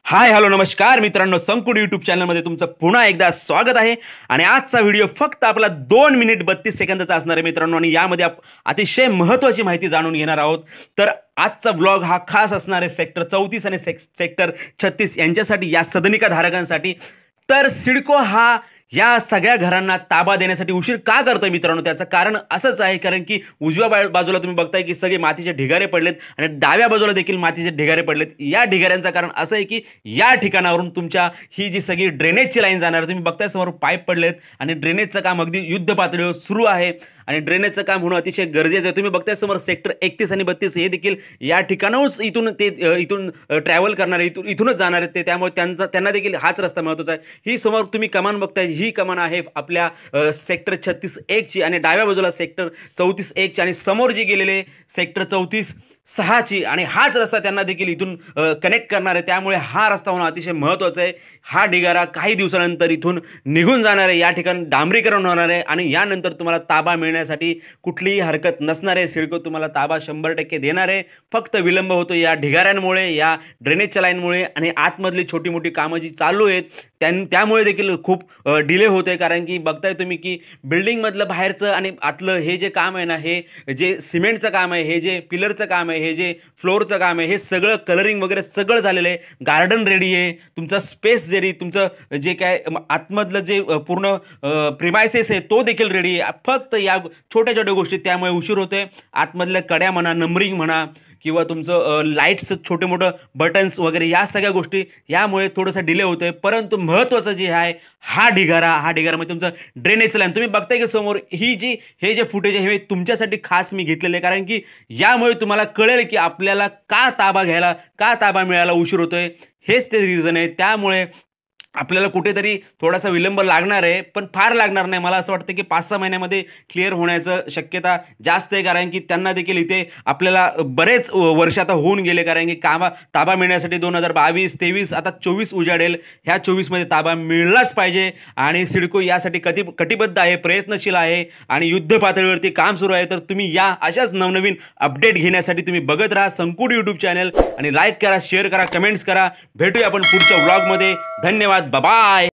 Hi hello नमस्कार मित्रांनो, संकुड YouTube चॅनलमध्ये तुमचं पुन्हा एकदा स्वागत आहे। आणि आजचा व्हिडिओ फक्त आपला 2 मिनिट 32 सेकंदाचा असणार आहे मित्रांनो, आणि यामध्ये अतिशय महत्त्वाची माहिती जाणून घेणार आहोत। तर आजचा व्लॉग हा खास असणार आहे सेक्टर 34 आणि सेक्टर 36 यांच्यासाठी, या सदनिका धारकांसाठी। तर सिडको हा या सगळ्या घरांना ताबा देण्यासाठी उशीर का करतोय मित्रांनो, त्याचं कारण असंच आहे, कारण की उजव्या बाजूला तुम्ही बघताय की सगळे मातीचे ढिगारे पडलेत आणि डाव्या बाजूला देखील मातीचे ढिगारे पडलेत। या ढिगाऱ्यांचं कारण असं आहे की या ठिकाणावरून तुमच्या ही जी सगळी ड्रेनेजची लाईन जाणार, तुम्ही बघताय समोर पाईप पडलेत आणि ड्रेनेजचं काम अगदी युद्ध पातळीवर सुरू आहे आणि ड्रेनेजचं काम होणं अतिशय गरजेचं आहे। तुम्ही बघताय समोर सेक्टर 31 आणि 32 हे देखील या ठिकाणाहूनच इथून ट्रॅव्हल करणारे, इथूनच जाणार आहेत ते, त्यामुळे त्यांना देखील हाच रस्ता महत्त्वाचा आहे। ही समोर तुम्ही कमान बघताय, ही कमान आहे आपल्या सेक्टर 36(1) ची आणि डाव्या बाजूला सेक्टर 34(1) ची आणि समोर जी गेलेले सेक्टर 34(6) ची, आणि हाच रस्ता त्यांना देखील इथून कनेक्ट करणार आहे। त्यामुळे हा रस्ता होणं अतिशय महत्त्वाचं आहे। हा ढिगारा काही दिवसानंतर इथून निघून जाणार आहे, या ठिकाणी डांबरीकरण होणार आहे आणि यानंतर तुम्हाला ताबा मिळण्यासाठी कुठलीही हरकत नसणार आहे। सिडको तुम्हाला ताबा 100% देणार आहे, फक्त विलंब होतो या ढिगाऱ्यांमुळे, या ड्रेनेजच्या लाईनमुळे आणि आतमधली छोटी मोठी कामं जी चालू आहेत त्यामुळे देखील खूप डिले होतोय। कारण की बघताय तुम्ही की बिल्डिंगमधलं बाहेरचं आणि आतलं हे जे काम आहे ना, हे जे सिमेंटचं काम आहे, हे जे पिलरचं काम आहे, हे जे फ्लोअरचं काम आहे, हे सगळं कलरिंग वगैरे सगळं झालेलं आहे। गार्डन रेडी आहे, तुमचा स्पेस जरी, तुमचं जे काय आतमधलं जे पूर्ण प्रिमायसेस आहे तो देखील रेडी आहे। फक्त या छोट्या छोट्या गोष्टी त्यामुळे उशीर होतोय। आतमधल्या कड्या म्हणा, नंबरिंग म्हणा, किंवा तुमचं लाईट्स छोटे मोठं बटन्स वगैरे, या सगळ्या गोष्टी यामुळे थोडंसं डिले होतोय। परंतु महत्त्वाचं जे आहे हा ढिगारा म्हणजे तुमचं ड्रेनेज लाईन, तुम्ही बघताय की समोर हे जे फुटेज आहे हे तुमच्यासाठी खास मी घेतलेले आहे, कारण की यामुळे तुम्हाला कळेल की आपल्याला का ताबा मिळायला उशीर होतोय, हेच ते रिझन आहे। त्यामुळे आपल्याला कुठेतरी थोडासा विलंब लागणार आहे, पण फार लागणार नाही। मला असं वाटतं की 5-6 महिन्यामध्ये क्लिअर होण्याचं शक्यता जास्त आहे, कारण की त्यांना देखील इथे आपल्याला बरेच वर्ष आता होऊन गेले, कारण की ताबा मिळण्यासाठी 2022, 23, आता 24 उजाडेल, ह्या 24 मध्ये ताबा मिळलाच पाहिजे। आणि सिडको यासाठी कटिबद्ध आहे, प्रयत्नशील आहे आणि युद्ध पातळीवरती काम सुरू आहे। तर तुम्ही या अशाच नवनवीन अपडेट घेण्यासाठी तुम्ही बघत राहा संकुड यूट्यूब चॅनल, आणि लाईक करा, शेअर करा, कमेंट्स करा। भेटूया आपण पुढच्या व्लॉगमध्ये। धन्यवाद, बाय बाय।